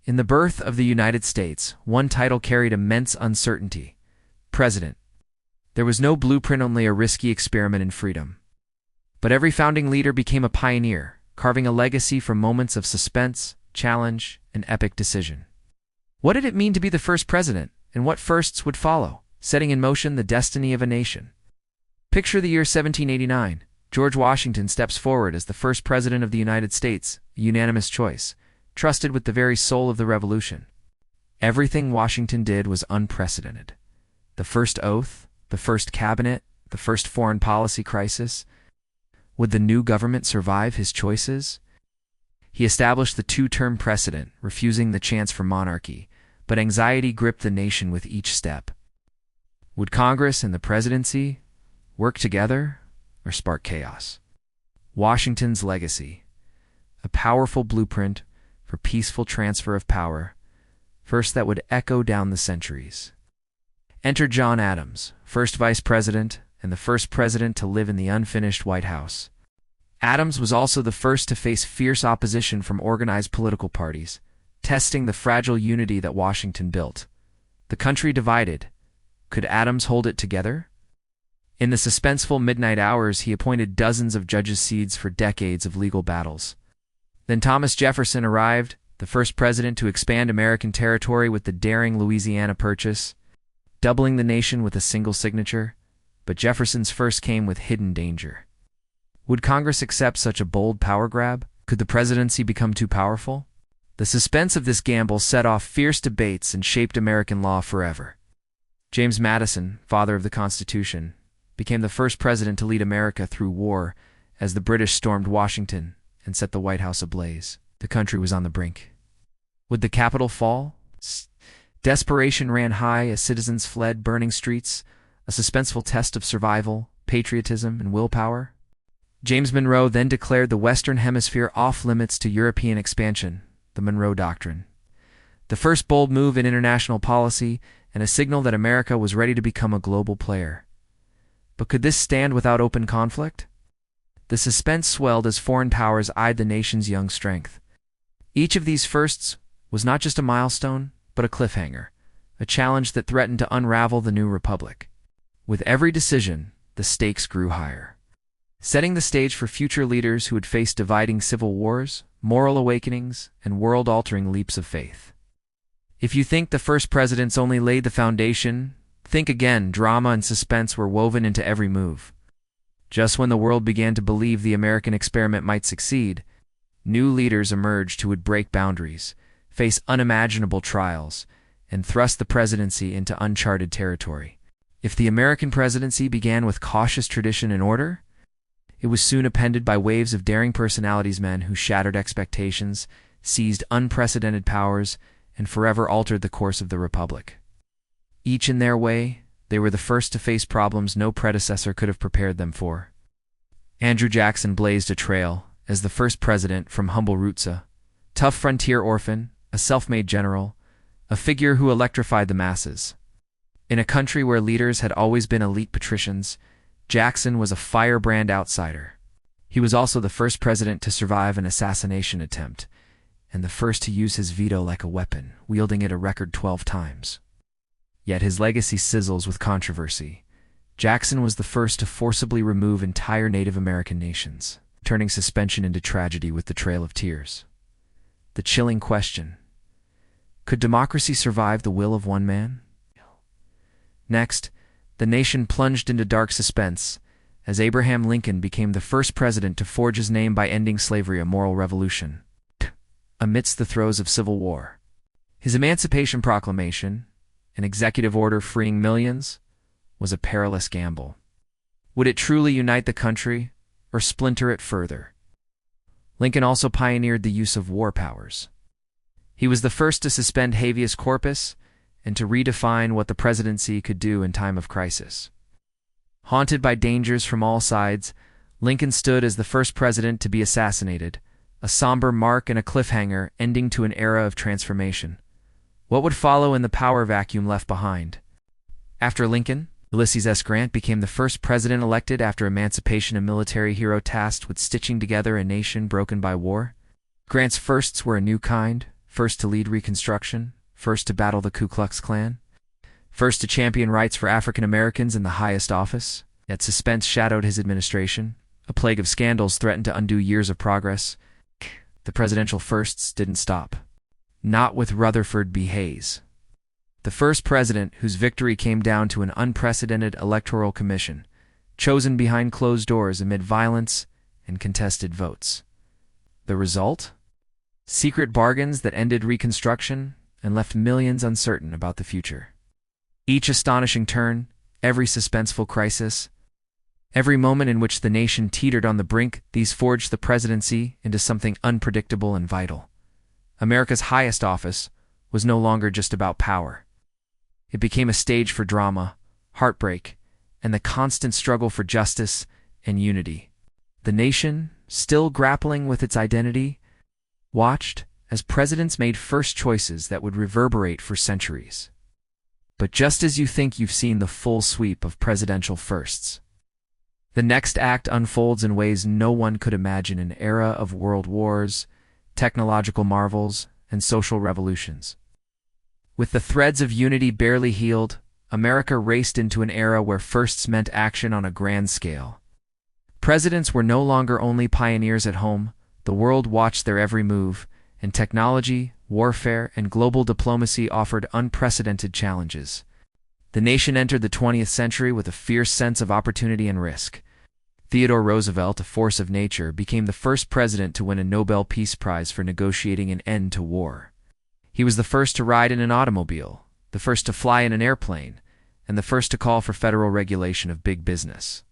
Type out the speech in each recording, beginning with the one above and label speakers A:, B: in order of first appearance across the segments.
A: In the birth of the United States, one title carried immense uncertainty: President. There was no blueprint, only a risky experiment in freedom. But every founding leader became a pioneer, carving a legacy from moments of suspense, challenge, and epic decision. What did it mean to be the first president, and what firsts would follow, setting in motion the destiny of a nation? Picture the year 1789. George Washington steps forward as the first president of the United States, a unanimous choice, trusted with the very soul of the revolution. Everything Washington did was unprecedented. The first oath, the first cabinet, the first foreign policy crisis. Would the new government survive his choices? He established the two-term precedent, refusing the chance for monarchy, but anxiety gripped the nation with each step. Would Congress and the presidency work together or spark chaos? Washington's legacy: a powerful blueprint for peaceful transfer of power, first that would echo down the centuries. Enter John Adams, first vice president and the first president to live in the unfinished White House. Adams was also the first to face fierce opposition from organized political parties, testing the fragile unity that Washington built. The country divided. Could Adams hold it together? In the suspenseful midnight hours, he appointed dozens of judges' seats for decades of legal battles. Then Thomas Jefferson arrived, the first president to expand American territory with the daring Louisiana Purchase, doubling the nation with a single signature. But Jefferson's first came with hidden danger. Would Congress accept such a bold power grab? Could the presidency become too powerful? The suspense of this gamble set off fierce debates and shaped American law forever. James Madison, father of the Constitution, became the first president to lead America through war as the British stormed Washington and set the White House ablaze. The country was on the brink. Would the Capitol fall? Desperation ran high as citizens fled burning streets, a suspenseful test of survival, patriotism, and willpower. James Monroe then declared the Western Hemisphere off-limits to European expansion, the Monroe Doctrine. The first bold move in international policy and a signal that America was ready to become a global player. But could this stand without open conflict? The suspense swelled as foreign powers eyed the nation's young strength. Each of these firsts was not just a milestone, but a cliffhanger, a challenge that threatened to unravel the new republic. With every decision, the stakes grew higher, setting the stage for future leaders who would face dividing civil wars, moral awakenings, and world-altering leaps of faith. If you think the first presidents only laid the foundation, think again. Drama and suspense were woven into every move. Just when the world began to believe the American experiment might succeed, new leaders emerged who would break boundaries, face unimaginable trials, and thrust the presidency into uncharted territory. If the American presidency began with cautious tradition and order, it was soon appended by waves of daring personalities, men who shattered expectations, seized unprecedented powers, and forever altered the course of the republic. Each in their way, they were the first to face problems no predecessor could have prepared them for. Andrew Jackson blazed a trail as the first president from humble roots, a tough frontier orphan, a self-made general, a figure who electrified the masses. In a country where leaders had always been elite patricians, Jackson was a firebrand outsider. He was also the first president to survive an assassination attempt, and the first to use his veto like a weapon, wielding it a record 12 times. Yet his legacy sizzles with controversy. Jackson was the first to forcibly remove entire Native American nations, turning suspension into tragedy with the Trail of Tears. The chilling question: could democracy survive the will of one man? Next, the nation plunged into dark suspense as Abraham Lincoln became the first president to forge his name by ending slavery, a moral revolution, amidst the throes of civil war. His Emancipation Proclamation, an executive order freeing millions, was a perilous gamble. Would it truly unite the country or splinter it further? Lincoln also pioneered the use of war powers. He was the first to suspend habeas corpus and to redefine what the presidency could do in time of crisis. Haunted by dangers from all sides, Lincoln stood as the first president to be assassinated, a somber mark and a cliffhanger ending to an era of transformation. What would follow in the power vacuum left behind? After Lincoln, Ulysses S. Grant became the first president elected after emancipation, a military hero tasked with stitching together a nation broken by war. Grant's firsts were a new kind, first to lead Reconstruction, first to battle the Ku Klux Klan, first to champion rights for African Americans in the highest office. Yet suspense shadowed his administration. A plague of scandals threatened to undo years of progress. The presidential firsts didn't stop. Not with Rutherford B. Hayes, the first president whose victory came down to an unprecedented electoral commission, chosen behind closed doors amid violence and contested votes. The result? Secret bargains that ended Reconstruction and left millions uncertain about the future. Each astonishing turn, every suspenseful crisis, every moment in which the nation teetered on the brink, these forged the presidency into something unpredictable and vital. America's highest office was no longer just about power. It became a stage for drama, heartbreak, and the constant struggle for justice and unity. The nation, still grappling with its identity, watched as presidents made first choices that would reverberate for centuries. But just as you think you've seen the full sweep of presidential firsts, the next act unfolds in ways no one could imagine: an era of world wars, technological marvels, and social revolutions. With the threads of unity barely healed, America raced into an era where firsts meant action on a grand scale. Presidents were no longer only pioneers at home. The world watched their every move, and technology, warfare, and global diplomacy offered unprecedented challenges. The nation entered the 20th century with a fierce sense of opportunity and risk. Theodore Roosevelt, a force of nature, became the first president to win a Nobel Peace Prize for negotiating an end to war. He was the first to ride in an automobile, the first to fly in an airplane, and the first to call for federal regulation of big business.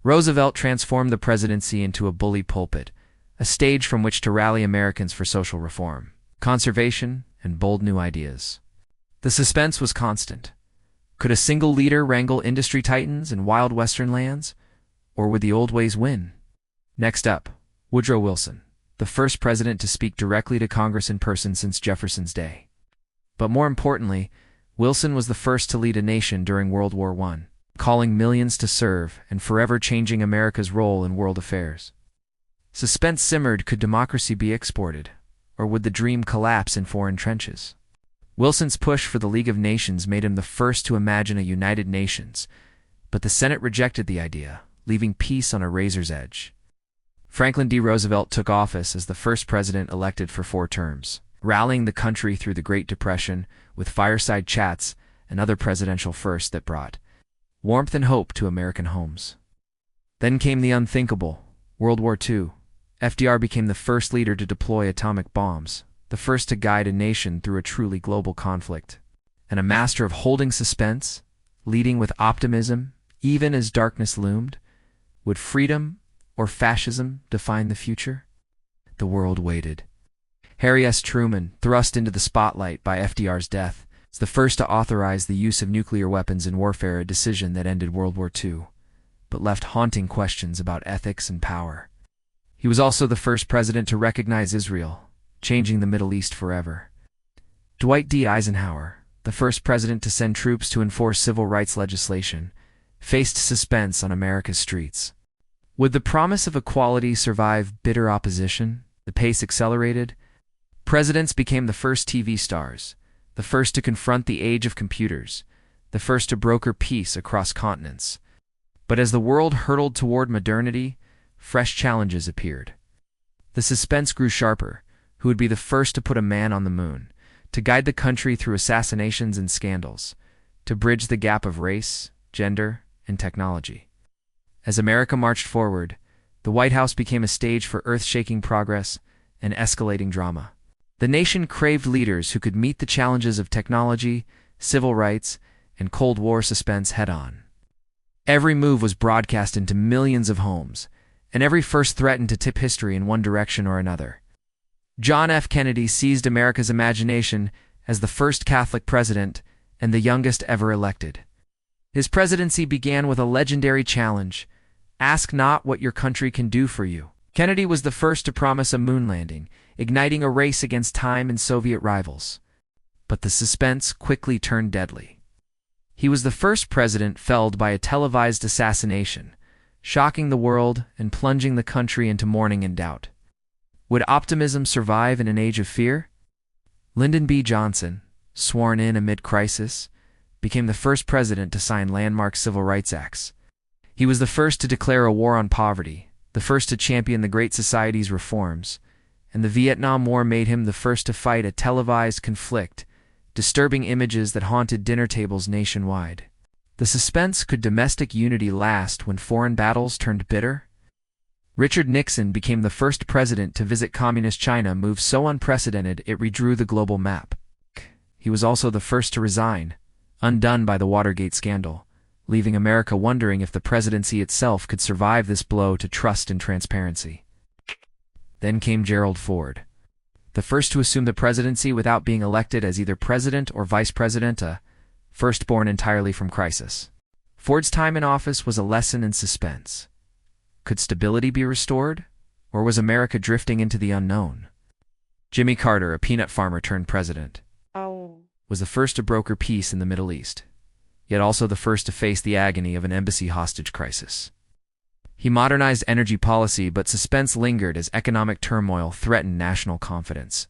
A: Roosevelt transformed the presidency into a bully pulpit, a stage from which to rally Americans for social reform, conservation, and bold new ideas. The suspense was constant. Could a single leader wrangle industry titans in wild western lands? Or would the old ways win? Next up, Woodrow Wilson, the first president to speak directly to Congress in person since Jefferson's day. But more importantly, Wilson was the first to lead a nation during World War I, calling millions to serve and forever changing America's role in world affairs. Suspense simmered: could democracy be exported, or would the dream collapse in foreign trenches? Wilson's push for the League of Nations made him the first to imagine a United Nations, but the Senate rejected the idea, leaving peace on a razor's edge. Franklin D. Roosevelt took office as the first president elected for 4 terms, rallying the country through the Great Depression with fireside chats and other presidential firsts that brought warmth and hope to American homes. Then came the unthinkable, World War II. FDR became the first leader to deploy atomic bombs, the first to guide a nation through a truly global conflict, and a master of holding suspense, leading with optimism, even as darkness loomed. Would freedom or fascism define the future? The world waited. Harry S. Truman, thrust into the spotlight by FDR's death, was the first to authorize the use of nuclear weapons in warfare, a decision that ended World War II, but left haunting questions about ethics and power. He was also the first president to recognize Israel, changing the Middle East forever. Dwight D. Eisenhower, the first president to send troops to enforce civil rights legislation, faced suspense on America's streets. Would the promise of equality survive bitter opposition? The pace accelerated. Presidents became the first TV stars, the first to confront the age of computers, the first to broker peace across continents. But as the world hurtled toward modernity, fresh challenges appeared. The suspense grew sharper. Who would be the first to put a man on the moon, to guide the country through assassinations and scandals, to bridge the gap of race, gender, and technology? As America marched forward, the White House became a stage for earth-shaking progress and escalating drama. The nation craved leaders who could meet the challenges of technology, civil rights, and Cold War suspense head-on. Every move was broadcast into millions of homes, and every first threatened to tip history in one direction or another. John F. Kennedy seized America's imagination as the first Catholic president and the youngest ever elected. His presidency began with a legendary challenge: ask not what your country can do for you. Kennedy was the first to promise a moon landing, igniting a race against time and Soviet rivals. But the suspense quickly turned deadly. He was the first president felled by a televised assassination, shocking the world and plunging the country into mourning and doubt. Would optimism survive in an age of fear? Lyndon B. Johnson, sworn in amid crisis, became the first president to sign landmark civil rights acts. He was the first to declare a war on poverty, the first to champion the Great Society's reforms, and the Vietnam War made him the first to fight a televised conflict, disturbing images that haunted dinner tables nationwide. The suspense: could domestic unity last when foreign battles turned bitter? Richard Nixon became the first president to visit communist China, move so unprecedented it redrew the global map. He was also the first to resign, undone by the Watergate scandal, leaving America wondering if the presidency itself could survive this blow to trust and transparency. Then came Gerald Ford, the first to assume the presidency without being elected as either president or vice president, a first born entirely from crisis. Ford's time in office was a lesson in suspense. Could stability be restored, or was America drifting into the unknown? Jimmy Carter, a peanut farmer turned president, was the first to broker peace in the Middle East, yet also the first to face the agony of an embassy hostage crisis. He modernized energy policy, but suspense lingered as economic turmoil threatened national confidence.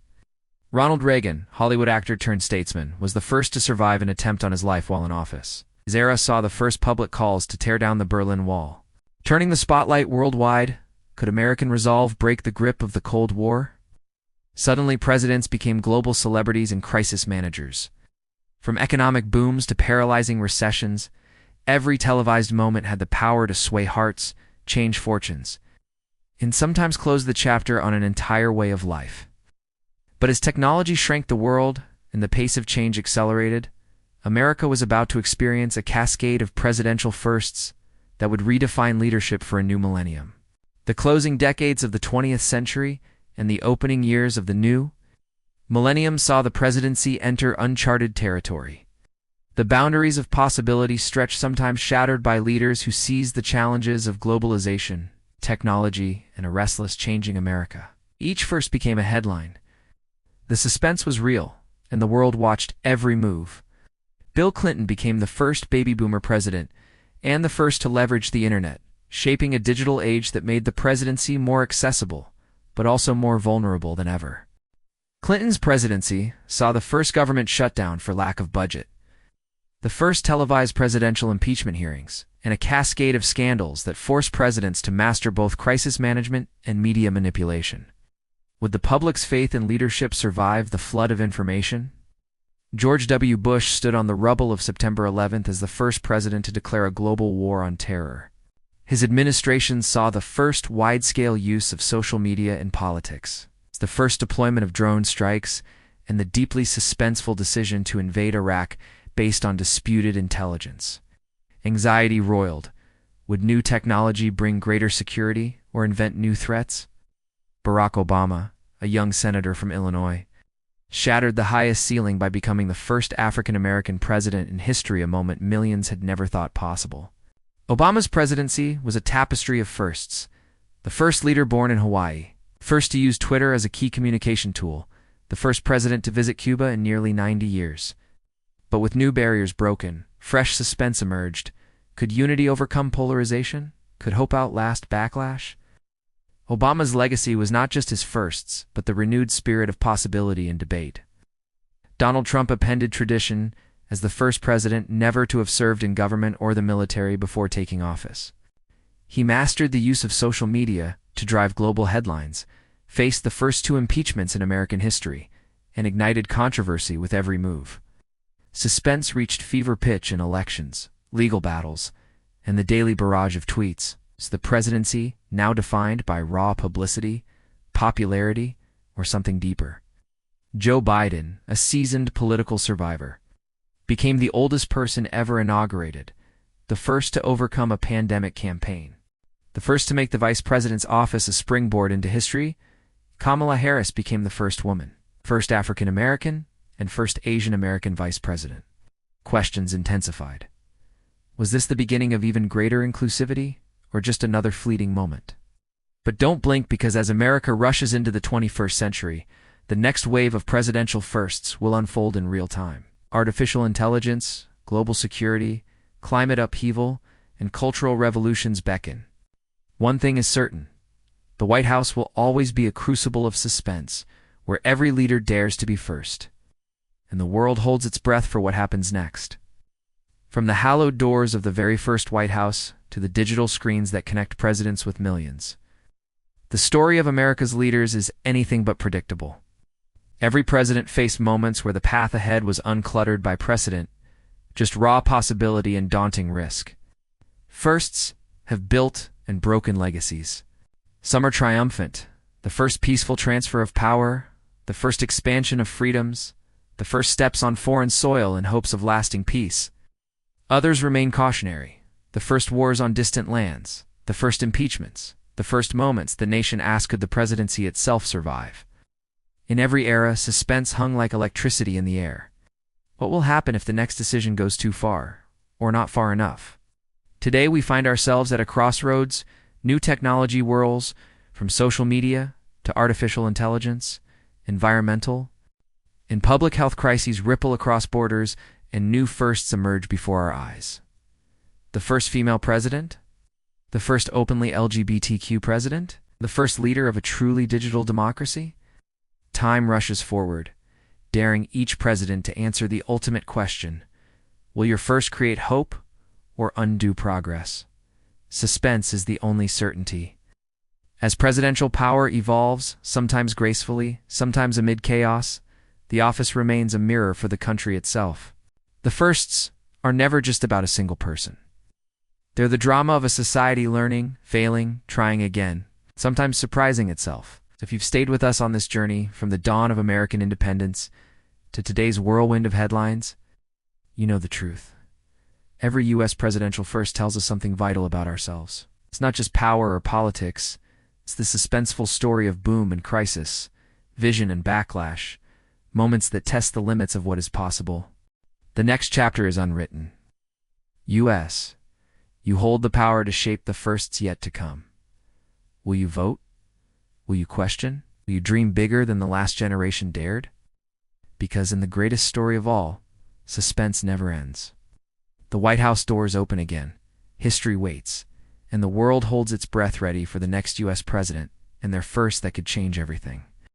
A: Ronald Reagan, Hollywood actor turned statesman, was the first to survive an attempt on his life while in office. His era saw the first public calls to tear down the Berlin Wall. Turning the spotlight worldwide, could American resolve break the grip of the Cold War? Suddenly, presidents became global celebrities and crisis managers. From economic booms to paralyzing recessions, every televised moment had the power to sway hearts, change fortunes, and sometimes close the chapter on an entire way of life. But as technology shrank the world and the pace of change accelerated, America was about to experience a cascade of presidential firsts that would redefine leadership for a new millennium. The closing decades of the 20th century and the opening years of the new millennium saw the presidency enter uncharted territory. The boundaries of possibility stretched, sometimes shattered by leaders who seized the challenges of globalization, technology, and a restless, changing America. Each first became a headline. The suspense was real, and the world watched every move. Bill Clinton became the first baby boomer president, and the first to leverage the internet, shaping a digital age that made the presidency more accessible, but also more vulnerable than ever. Clinton's presidency saw the first government shutdown for lack of budget, the first televised presidential impeachment hearings, and a cascade of scandals that forced presidents to master both crisis management and media manipulation. Would the public's faith in leadership survive the flood of information? George W. Bush stood on the rubble of September 11th as the first president to declare a global war on terror. His administration saw the first wide-scale use of social media in politics, the first deployment of drone strikes, and the deeply suspenseful decision to invade Iraq based on disputed intelligence. Anxiety roiled. Would new technology bring greater security or invent new threats? Barack Obama, a young senator from Illinois, shattered the highest ceiling by becoming the first African-American president in history, a moment millions had never thought possible. Obama's presidency was a tapestry of firsts. The first leader born in Hawaii, first to use Twitter as a key communication tool, the first president to visit Cuba in nearly 90 years. But with new barriers broken, fresh suspense emerged. Could unity overcome polarization? Could hope outlast backlash? Obama's legacy was not just his firsts, but the renewed spirit of possibility and debate. Donald Trump appended tradition as the first president never to have served in government or the military before taking office. He mastered the use of social media to drive global headlines, faced the first two impeachments in American history, and ignited controversy with every move. Suspense reached fever pitch in elections, legal battles, and the daily barrage of tweets. The presidency, now defined by raw publicity, popularity, or something deeper. Joe Biden, a seasoned political survivor, became the oldest person ever inaugurated, the first to overcome a pandemic campaign, the first to make the vice president's office a springboard into history. Kamala Harris became the first woman, first African American, and first Asian American vice president. Questions intensified. Was this the beginning of even greater inclusivity, or just another fleeting moment? But don't blink, because as America rushes into the 21st century, the next wave of presidential firsts will unfold in real time. Artificial intelligence, global security, climate upheaval, and cultural revolutions beckon. One thing is certain: the White House will always be a crucible of suspense, where every leader dares to be first. and the world holds its breath for what happens next. From the hallowed doors of the very first White House to the digital screens that connect presidents with millions, the story of America's leaders is anything but predictable. Every president faced moments where the path ahead was uncluttered by precedent, just raw possibility and daunting risk. Firsts have built and broken legacies. Some are triumphant: the first peaceful transfer of power, the first expansion of freedoms, the first steps on foreign soil in hopes of lasting peace. Others remain cautionary: the first wars on distant lands, the first impeachments, the first moments the nation asked could the presidency itself survive. In every era, suspense hung like electricity in the air. What will happen if the next decision goes too far, or not far enough? Today we find ourselves at a crossroads. New technology whirls, from social media to artificial intelligence, environmental, and public health crises ripple across borders, and new firsts emerge before our eyes. The first female president? The first openly LGBTQ president? The first leader of a truly digital democracy? Time rushes forward, daring each president to answer the ultimate question: will your first create hope or undo progress? Suspense is the only certainty. As presidential power evolves, sometimes gracefully, sometimes amid chaos, the office remains a mirror for the country itself. The firsts are never just about a single person. They're the drama of a society learning, failing, trying again, sometimes surprising itself. If you've stayed with us on this journey from the dawn of American independence to today's whirlwind of headlines, you know the truth. Every U.S. presidential first tells us something vital about ourselves. It's not just power or politics. It's the suspenseful story of boom and crisis, vision and backlash, moments that test the limits of what is possible. The next chapter is unwritten. U.S., you hold the power to shape the firsts yet to come. Will you vote? Will you question? Will you dream bigger than the last generation dared? Because in the greatest story of all, suspense never ends. The White House doors open again, history waits, and the world holds its breath ready for the next U.S. president and their first that could change everything.